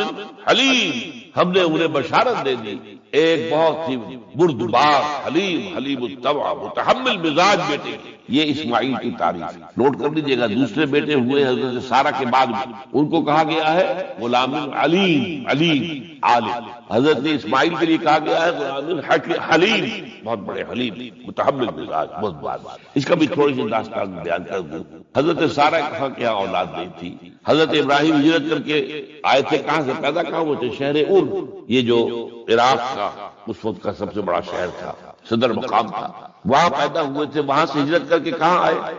حلیم، ہم نے انہیں بشارت دے دی ایک بہت ہی بردبار، حلیم الطبع، متحمل مزاج بیٹے تھے۔ یہ اسماعیل کی تعریف نوٹ کر لیجیے گا۔ دوسرے بیٹے ہوئے حضرت سارہ کے بعد میں، ان کو کہا گیا ہے غلام علیم، عالم۔ حضرت اسماعیل کے لیے کہا گیا ہے غلام حلیم، بہت بڑے حلیم، متحمل مزاج، بہت بات۔ اس کا بھی تھوڑی سی داستان بیان کر دوں۔ حضرت سارہ کہاں کیا اولاد نہیں تھی۔ حضرت ابراہیم ہجرت کر کے آئے تھے، کہاں سے پیدا کہاں ہوئے تھے؟ شہر ار، یہ جو عراق کا اس وقت کا سب سے بڑا شہر تھا، صدر مقام تھا، وہاں پیدا ہوئے تھے۔ وہاں سے ہجرت کر کے کہاں آئے؟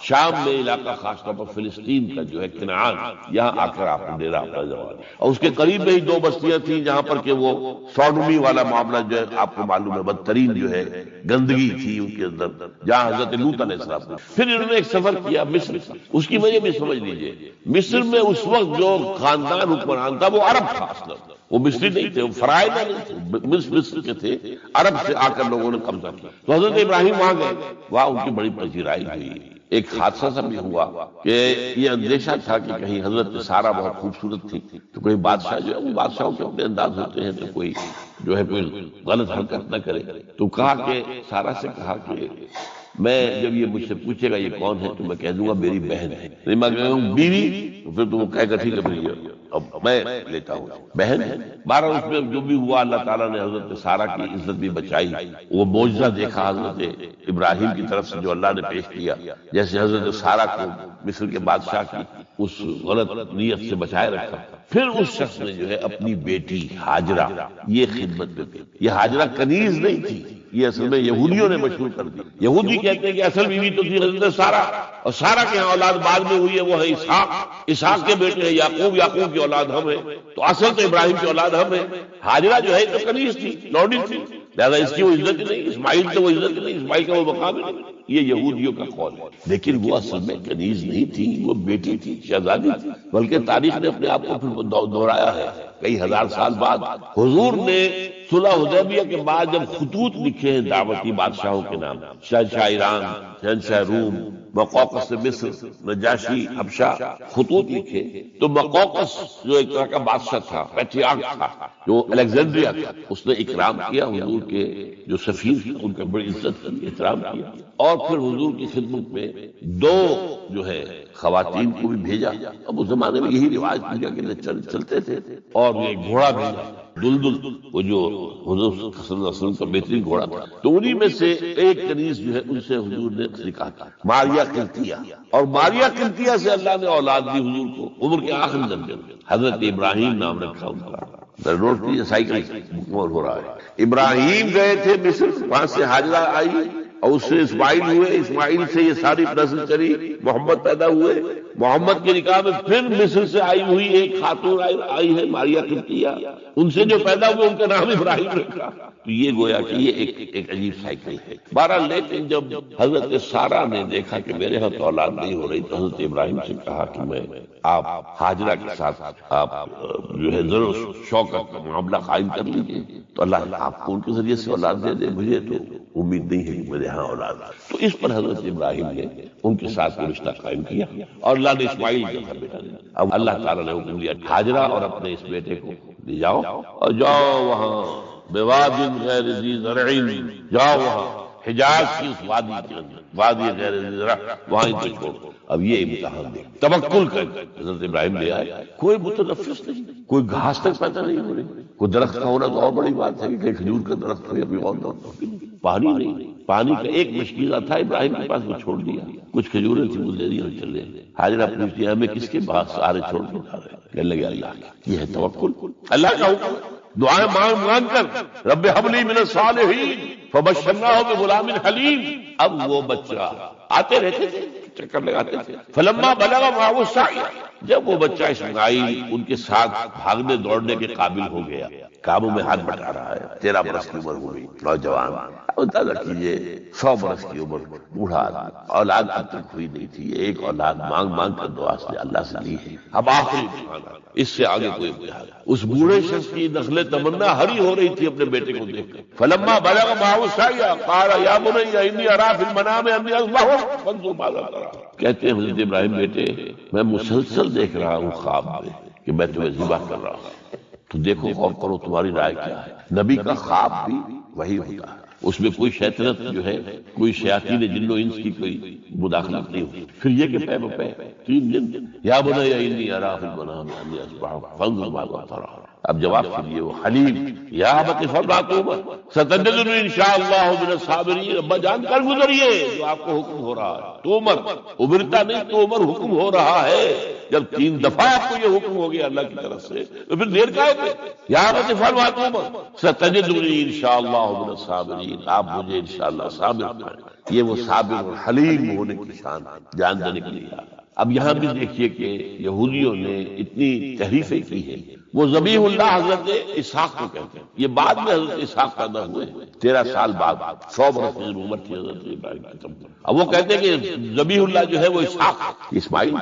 شام میں علاقہ، خاص طور پر فلسطین کا جو ہے کنعان، یہاں آ کر آپ نے ڈیرا اپنا جمایا۔ اور اس کے قریب میں ہی دو بستیاں تھیں جہاں پر کہ وہ سوڈومی والا معاملہ جو ہے آپ کو معلوم ہے، بدترین جو ہے گندگی تھی ان کے اندر، جہاں حضرت لوط علیہ السلام نے۔ پھر انہوں نے ایک سفر کیا مصر کا، اس کی وجہ بھی سمجھ لیجئے۔ مصر میں اس وقت جو خاندان حکمران تھا وہ عرب تھا، اصلا وہ مصری نہیں تھے، وہ فرائضہ نہیں تھے، مصر کے تھے، عرب سے آ کر لوگوں نے قبضہ کیا۔ تو حضرت ابراہیم وہاں گئے، وہاں ان کی بڑی پذیرائی ہوئی۔ ایک حادثہ سا بھی ہوا کہ یہ اندیشہ تھا کہ کہیں حضرت سارہ بہت خوبصورت تھی تو کوئی بادشاہ جو ہے، وہ بادشاہوں کے اپنے انداز ہوتے ہیں، تو کوئی جو ہے کوئی غلط حرکت نہ کرے۔ تو کہا کہ سارہ سے کہا کہ میں جب یہ مجھ سے پوچھے گا یہ کون ہے تو میں کہہ دوں گا میری بہن ہے، نہیں میں کہوں بیوی تو پھر تو وہ کہے گا ٹھیک ہے پھر اب میں لیتا ہوں، بہن ہے۔ بہرحال اس میں جو بھی ہوا، اللہ تعالیٰ نے حضرت سارہ کی عزت بھی بچائی۔ وہ معجزہ دیکھا حضرت ابراہیم کی طرف سے جو اللہ نے پیش کیا، جیسے حضرت سارہ کو مصر کے بادشاہ کی اس غلط نیت سے بچائے رکھا۔ پھر اس شخص نے جو ہے اپنی بیٹی ہاجرہ یہ خدمت میں دی۔ یہ ہاجرہ کنیز نہیں تھی، یہ اصل میں یہودیوں نے مشہور کر دی۔ یہودی کہتے ہیں کہ اصل بیوی تو تھی حضرت سارہ، اور سارہ کے یہاں اولاد بعد میں ہوئی ہے، وہ ہے اسحاق، اسحاق کے بیٹے ہیں یعقوب، یعقوب کی اولاد ہم ہیں، تو اصل تو ابراہیم کی اولاد ہم ہیں۔ ہاجرہ جو ہے تو کنیز تھی، لوڈی تھی، لہذا اس کی وہ عزت نہیں، اسماعیل کی وہ عزت نہیں، اسماعیل کا وہ مقام نہیں۔ یہ یہودیوں کا قول ہے، لیکن وہ اصل میں کنیز نہیں تھی، وہ بیٹی تھی، شہزادی تھی۔ بلکہ تاریخ نے اپنے آپ کو پھر دہرایا ہے کئی ہزار سال بعد۔ حضور نے صلح حدیبیہ کے بعد جب خطوط لکھے ہیں دعوتی بادشاہوں کے نام، شہنشاہ ایران، شہنشاہ روم، مقوقس مصر، نجاشی حبشہ، خطوط لکھے، تو مقوقس جو ایک طرح کا بادشاہ تھا، پیٹریارک تھا، جو الیگزینڈریا تھا، اس نے اکرام کیا حضور کے جو سفیر تھے، ان کا بڑی عزت کی، احترام کیا، اور پھر حضور کی خدمت میں دو جو ہے خواتین کو بھی بھیجا۔ اب اس زمانے میں یہی رواج پوجا کے لیے چلتے تھے، اور یہ گھوڑا بھیجا، دلدل، وہ جو حضور صلی اللہ علیہ وسلم کا بہترین گھوڑا تھا، تو انہی میں سے ایک کنیز جو ہے ان سے حضور نے نکاح کیا، ماریا قلطیہ، اور ماریا قلطیہ سے اللہ نے اولاد دی حضور کو عمر کے آخری درجے میں۔ حضرت ابراہیم نام رکھا ان کا، نوٹ کیجیے، سائیکل مکمل ہو رہا ہے۔ ابراہیم گئے تھے مصر، وہاں سے ہاجرہ آئی، اور اس سے اسماعیل ہوئے، اسماعیل سے یہ ساری نسل چلی، محمد پیدا ہوئے، محمد کے نکاح میں پھر مصر سے آئی ہوئی ایک خاتون آئی ہے ماریا قبطیہ، ان سے جو پیدا ہوئے ان کا نام ابراہیم رکھا۔ تو یہ گویا کہ یہ ایک عجیب سائیکل ہے۔ بہرحال لیکن جب حضرت سارہ نے دیکھا کہ میرے ہاں تو اولاد نہیں ہو رہی، تو حضرت ابراہیم سے کہا کہ میں آپ ہاجرہ کے ساتھ آپ جو ہے ضرور شوکت کا معاملہ قائم کر لیجیے، تو اللہ آپ کو ان کے ذریعے سے اولاد دے دے، مجھے تو امید نہیں ہے کہ میرے ہاں اولاد۔ تو اس پر حضرت ابراہیم نے ان کے ساتھ رشتہ قائم کیا، اور اللہ نے اسماعیل جو تھا بیٹا دیا۔ اب اللہ تعالیٰ نے حکم دیا ہاجرہ اور اپنے اس بیٹے کو لے جاؤ، اور جاؤ وہاں بواد غیر ذی زرع، جاؤ وہاں حجاز کی اس وادی کے اندر، وادی غیر ذی زرع، وہاں ان کو چھوڑو۔ اب یہ امتحان دے توکل کر حضرت ابراہیم لے آئے، کوئی متنفس نہیں، کوئی گھاس تک پیدا نہیں ہو رہی، کوئی درخت کا ہونا تو اور بڑی بات ہے کہ کھجور کا درخت ہو، ابھی اور پانی نہیں، پانی کا ایک مشکلہ تھا ابراہیم کے پاس، وہ چھوڑ دیا، کچھ کھجوریں تھیں وہ دے دی اور چلے۔ حاجرہ پوچھتی ہے ہمیں کس کے پاس سارے چھوڑ کے جا رہے ہیں؟ کہنے لگے اللہ کا۔ یہ ہے توکل، اللہ کا حکم، دعائیں مانگ کر رب ہب لی من الصالحین فبشرناہ بغلام حلیم۔ اب وہ بچہ آتے رہتے تھے، چکر لگاتے تھے، فلما بلغ معہ السعی، جب وہ بچہ اسماعیل ان کے ساتھ بھاگنے دوڑنے کے قابل ہو گیا، کاموں میں ہاتھ بٹا رہا ہے، 13 برس کی عمر ہوئی، نوجوان، اندازہ کیجیے 100 برس کی عمر، بوڑھا آدمی، اولاد اب تک ہوئی نہیں تھی، ایک اولاد مانگ مانگ کر دعا سے اللہ سے لی ہے، اب آخری امتحان، اس سے آگے کوئی امتحان۔ اس بوڑھے شخص کی نخل تمنا ہری ہو رہی تھی اپنے بیٹے کو دیکھ کر۔ فلما بلغ معہ السعی قال یا بنی انی اری فی المنام انی اذبحک فانظر ماذا تری۔ کہتے ہیں حضرت ابراہیم بیٹے میں مسلسل دیکھ رہا ہوں خواب میں کہ میں تمہیں ذبح کر رہا ہوں، تو دیکھو غور کرو تمہاری رائے کیا ہے؟ نبی کا خواب بھی وہی ہوتا ہے، اس میں کوئی شیطنت جو ہے، کوئی شیاطین جن و انس کی کوئی مداخلت نہیں ہوتی۔ پھر یہ کہ پے بپے 3 دن یا بنی انی ارا فی المنام انی اصبح فانظر ماذا ترى، اب جواب سنیے وہ حلیم یا ابت افعل توبہ ستجدنی انشاءاللہ من الصابرین، ابا جان کر گزریے جو آپ کو حکم ہو رہا ہے، تو عمر ابرتا نہیں، تو عمر حکم ہو رہا ہے۔ جب 3 دفعہ آپ کو یہ حکم ہو گیا اللہ کی طرف سے تو پھر دیر کا ہے؟ یا ابت افعل توبہ ستجدنی انشاءاللہ من الصابرین، آپ مجھے انشاءاللہ صابر پائیں۔ یہ وہ صابر اور حلیم ہونے کی شان جان دینے کے لیے۔ اب یہاں بھی دیکھیے کہ یہودیوں نے اتنی تحریفیں کی ہیں۔ وہ ذبیح اللہ حضرت اسحاق کو کہتے ہیں، یہ بعد میں حضرت اسحاق پیدا ہوئے 13 سال بعد، 100 برس کی عمر تھی حضرت ابراہیم کی۔ اب وہ کہتے ہیں کہ ذبیح اللہ جو ہے وہ اسحاق اسماعیل۔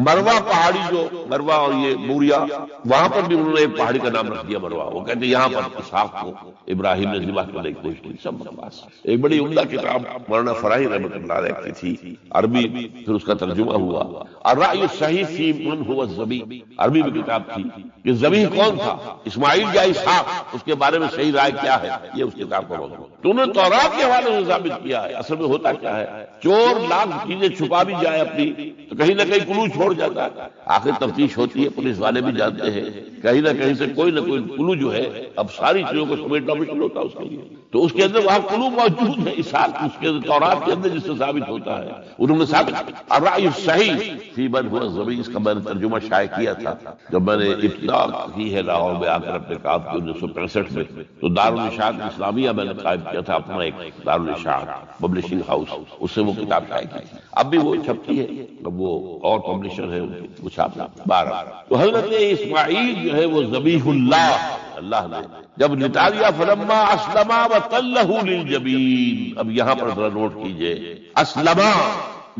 مروہ پہاڑی جو مروہ اور یہ موریا، وہاں پر بھی انہوں نے ایک پہاڑی کا نام رکھ دیا مروہ، وہ کہتے ہیں یہاں پر اسحاق کو ابراہیم نے ذبح کرنے کی کوشش کی۔ سب بکواس۔ ایک بڑی عمدہ کتاب مولانا فراہی رحمۃ اللہ علیہ کی تھی، عربی، پھر اس کا ترجمہ ہوا، الرأی الصحیح فی من هو الذبیح، عربی میں کتاب تھی کہ ذبیح کون تھا، اسماعیل یا اسحاق، اس کے بارے میں صحیح رائے کیا ہے، یہ اس کتاب کا موضوع۔ تو انہوں نے تورات کے حوالے سے ثابت کیا ہے۔ اصل میں ہوتا کیا ہے، چور لاکھ چیزیں چھپا بھی جائے اپنی تو کہیں نہ کہیں کلو چھوڑ جاتا ہے، آخر تفتیش ہوتی ہے، پولیس والے بھی جانتے ہیں کہیں نہ کہیں سے کوئی نہ کوئی کلو جو ہے، اب ساری چیزوں کو سمیٹنا مشکل ہوتا ہے اس کے لیے، تو اس کے اندر وہاں کلو موجود ہے، اسحاق اس کے تورات کے اندر جس سے ثابت ہوتا ہے، انہوں نے ثابت الرأی الصحیح فی من هو الذبیح، اس کا میں نے ترجمہ شائع کیا تھا جب میں نے ابتدا کی ہے لاہور میں آ کر اپنے کام کی 1965 میں، تو دارالاشاعت اسلامیہ میں نے قائم کیا تھا اپنا ایک دارالاشاعت پبلشنگ ہاؤس، اس سے وہ کتاب شائع کی تھی، اب بھی وہ چھپتی ہے، اب وہ اور پبلشر ہے وہ چھاپنا 12۔ تو حضرت اسماعیل جو ہے وہ ذبیح اللہ، اللہ نے جب لٹا دیا، فلما اسلما وتلہ للجبین، اب یہاں پر ذرا نوٹ کیجئے، اسلما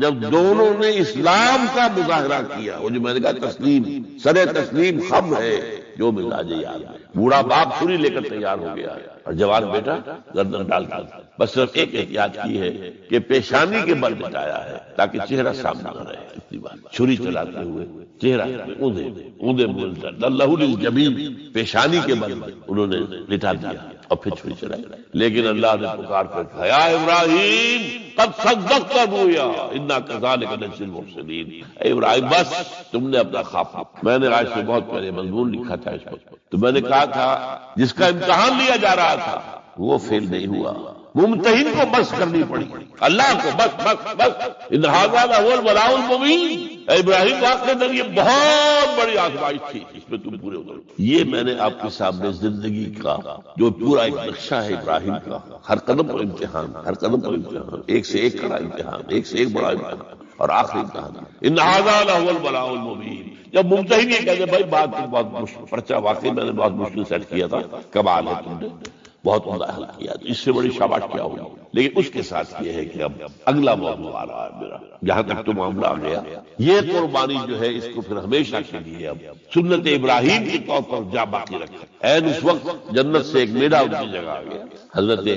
جب دونوں نے اسلام کا مظاہرہ کیا، وہ جو میں نے کہا تسلیم، سر تسلیم خم ہے جو مزاج یار، بوڑھا باپ چھری لے کر تیار ہو گیا ہے اور جوان بیٹا گردن ڈال کر، بس صرف ایک احتیاط کی ہے کہ پیشانی کے بل بٹایا ہے تاکہ چہرہ سامنے نہ رہے، اتنی بات، چھری چلاتے ہوئے چہرہ اوندے اللہ للجبین، پیشانی کے بل انہوں نے لٹا دیا اور پھر چھری چلائی، لیکن اللہ نے پکار کر کہا یا ابراہیم قد صدقت الرؤیا انا کذالک نجزی المحسنین، اے ابراہیم بس تم نے اپنا خواب، میں نے آج سے بہت پہلے مضمون لکھا تھا اس پر، تو میں نے کہا تھا جس کا امتحان لیا جا رہا تھا وہ فیل نہیں ہوا، ممتحن کو بس کرنی پڑی، اللہ کو بس بس بس، ان ھذا لہو البلاء المبین، اے ابراہیم واقعی در یہ بہت بڑی آزمائش تھی، اس میں تم پورے اترو۔ یہ میں نے آپ کے سامنے زندگی کا جو پورا ایک نقشہ ہے ابراہیم کا، ہر قدم پر امتحان، ہر قدم پر امتحان، ایک سے ایک کڑا امتحان، ایک سے ایک بڑا امتحان، اور آخری امتحان ان ھذا لہو البلاء المبین۔ جب ممتحن یہ کہتے بھائی بات بہت مشکل، پرچہ واقعی میں نے بہت مشکل سیٹ کیا تھا، کمال ہے تم نے بہت عمدہ حل کیا، اس سے بڑی شاباش کیا ہوگی، لیکن اس کے ساتھ یہ ہے کہ اب اگلا موضوع آ رہا ہے میرا، جہاں تک تو معاملہ آ گیا، یہ قربانی جو ہے اس کو پھر ہمیشہ کے لیے اب سنت ابراہیم کے طور پر جا باقی رکھا، این اس وقت جنت سے ایک میڑا ان کی جگہ آ گیا، حضرت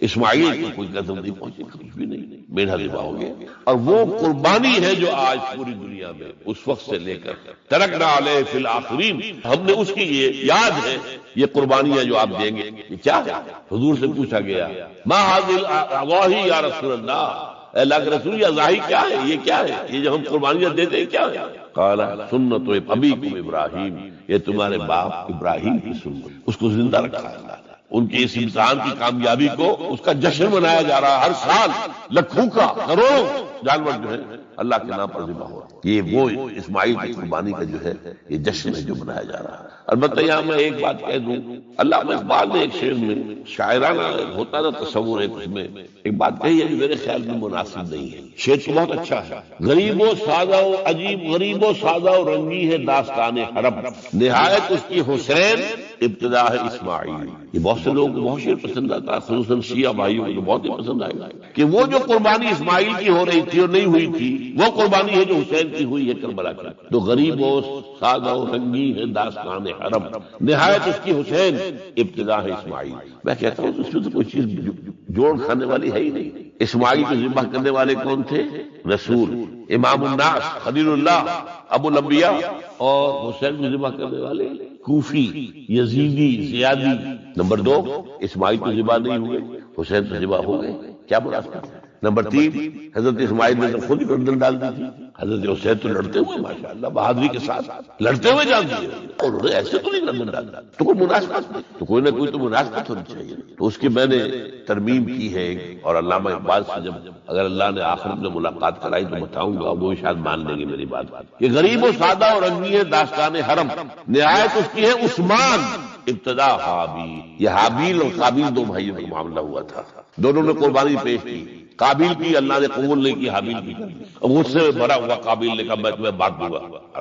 اسماعیل کو کوئی قدم نہیں پہنچی، کچھ بھی نہیں، میڑا ذبح ہو گیا، اور وہ قربانی ہے جو آج پوری دنیا میں اس وقت سے لے کر ترکنا علیہ فی الآخرین، ہم نے اس کی یہ یاد ہے، یہ قربانیاں جو آپ دیں گے یہ کیا ہے؟ حضور سے پوچھا گیا ما ھذی الاضاحی یا رسول اللہ، اے اللہ کے رسول یہ اضاحی کیا ہے، یہ کیا ہے، یہ جو ہم قربانیاں دیتے ہیں کیا ہے؟ قال سنت ابیکم ابراہیم، یہ تمہارے باپ ابراہیم کی سنت، اس کو زندہ رکھا ہے اللہ نے، ان کی اس امتحان کی کامیابی کو اس کا جشن منایا جا رہا ہے، ہر سال لاکھوں کا کروڑوں جانور جو ہے اللہ کے نام پر ذبح ہو رہا ہے، یہ وہ اسماعیل کی قربانی کا جو ہے یہ جشن ہے جو منایا جا رہا ہے۔ البتہ یہاں میں ایک بات کہہ دوں، علامہ اقبال نے ایک شعر میں شاعرانہ ہوتا نا تصور ایک اس میں ایک بات کہی ہے جو میرے خیال میں مناسب نہیں ہے، شعر تو بہت اچھا ہے، غریب و سادہ و عجیب، غریب و سادہ و رنگی ہے داستان حرب، نہایت اس کی حسین ابتدا ہے اسماعیل۔ یہ بہت سے لوگوں کو بہت شعر پسند آتا ہے، خصوصاً شیعہ بھائیوں کو بہت ہی پسند آئے گا کہ وہ جو قربانی اسماعیل کی ہو رہی تھی اور نہیں ہوئی تھی وہ قربانی ہے جو حسین کی ہوئی ہے کربلا کی، تو غریب و سادہ و رنگی ہے داستان حرب، نہایت اس کی حسین ابتدا ہے اسماعیل۔ میں کہتا ہوں اس میں تو کوئی چیز جوڑ کھانے والی ہے ہی نہیں، اسماعیل کو ذبح کرنے والے کون تھے؟ رسول، امام الناس، خلیل اللہ، ابو الانبیاء، اور حسین کو ذبح کرنے والے کوفی، یزیدی، زیادی۔ نمبر 2 اسماعیل تو ذبح نہیں ہوئے، حسین تو ذبح ہو گئے، کیا مناسبت ہے؟ نمبر 3 حضرت اسماعیل نے تو خود ہی گردن ڈال دی تھی، حضرت حسین تو لڑتے ہوئے ماشاءاللہ بہادری کے ساتھ لڑتے ہوئے جان دیے، اور انہوں نے ایسے تو نہیں گردن ڈالا، تو کوئی مناسبت نہیں، تو کوئی نہ کوئی تو مناسبت ہونی چاہیے۔ تو اس کی میں نے ترمیم کی ہے، اور علامہ اقبال سے جب اگر اللہ نے آخرت میں ملاقات کرائی تو بتاؤں گا، وہ شاید مان لیں گے میری بات، کہ غریب و سادہ اور رنگی ہے داستان حرم، نہایت اس کی ہے عثمان، ابتدا حابیل۔ یہ حابیل اور قابیل دو بھائیوں کا معاملہ ہوا تھا، دونوں نے قربانی پیش کی، قابیل کی اللہ نے قبول نہیں کی، حابیل کی، اب اس سے بھرا ہوا قابیل نے کہا میں تمہیں بات دوں گا،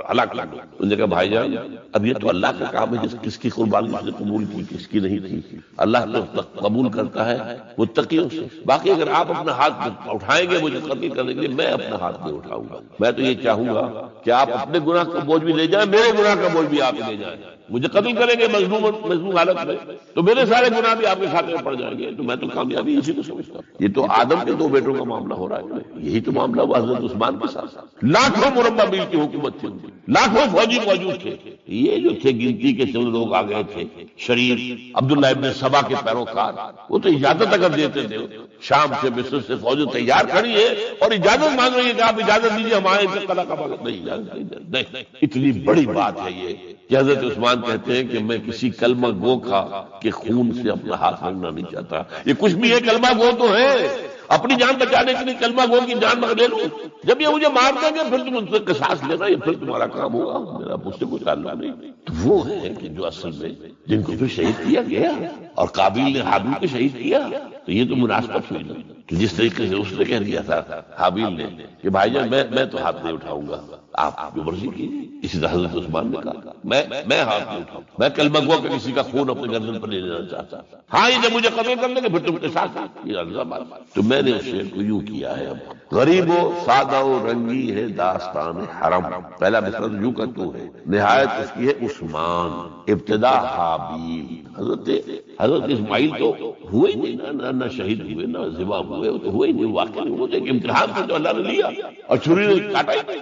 ہلاک کر دوں۔ انہوں نے کہا بھائی جان اب یہ تو اللہ کا کام ہے، کس کی قربانی اس نے قبول کی کس کی نہیں کی، اللہ تو قبول کرتا ہے متقیوں سے، باقی اگر آپ اپنا ہاتھ اٹھائیں گے مجھے قتل کرنے کے لیے، میں اپنا ہاتھ نہیں اٹھاؤں گا، میں تو یہ چاہوں گا کہ آپ اپنے گناہ کا بوجھ بھی لے جائیں، میرے گناہ کا بوجھ بھی آپ لے جائیں، مجھے قتل کریں گے مظلوم حالت میں تو میرے سارے گناہ بھی آپ کے کھاتے میں پڑ جائیں گے، تو میں تو کامیابی اسی کو سمجھتا ہوں۔ یہ تو آدم کے 2 بیٹوں کا معاملہ ہو رہا ہے، یہی تو معاملہ ہوا حضرت عثمان کے ساتھ، لاکھوں مربع میل کی حکومت تھی، لاکھوں فوجی موجود تھے، یہ جو تھے گنتی کے چند لوگ آ گئے تھے، شریف عبداللہ ابن سبا کے پیروکار، وہ تو اجازت اگر دیتے تھے، شام سے مصر سے فوج تیار کھڑی ہے اور اجازت مانگ رہی ہے کہ آپ اجازت دیجیے ہمارے قلعہ کا بغل نہیں، اجازت نہیں۔ اتنی بڑی بات ہے یہ کہ حضرت عثمان کہتے ہیں کہ میں کسی کلمہ گو کا کہ خون سے اپنا ہاتھ رنگنا نہیں چاہتا، یہ کچھ بھی ہے کلمہ گو تو ہے، اپنی جان بچانے کے لیے کلمہ گو کی جان لے لوں، جب یہ مجھے مار دیں گے پھر تم ان سے قصاص لینا، یہ پھر تمہارا کام ہوگا، میرا مجھ سے کوئی تعلق نہیں۔ تو وہ ہے کہ جو اصل میں جن کو تو شہید کیا گیا، اور قابیل نے حابیل کو شہید کیا، تو یہ تو مناسبت ہوئی نا، کہ جس طریقے سے اس نے کہہ دیا تھا حابیل نے کہ بھائی جان میں تو ہاتھ نہیں اٹھاؤں گا، آپ جو مرضی کیجیے، اسی طرح حضرت عثمان نے کہا میں ہاتھ نہیں اٹھاؤں، میں کلمہ گو کہ کسی کا خون اپنے گردن پر نہیں لینا چاہتا، ہاں یہ جب مجھے قتل کر لیں گے پھر تم کے ساتھ یہ اللہ بات۔ تو میں نے اس شعر کو یوں کیا ہے، اب غریب و سادہ و رنگی ہے داستان حرم، پہلا مصرع یوں کا تو ہے، نہایت اس کی ہے عثمان، ابتدا حابیل۔ حضرت اسماعیل تو ہوئے ہی نہیں، نہ شہید ہوئے نہ ذبح ہوئے، تو ہوئے ہی نہیں، واقعی وہ ایک امتحان تھا جو اللہ نے لیا اور چھری نے کاٹا ہی نہیں۔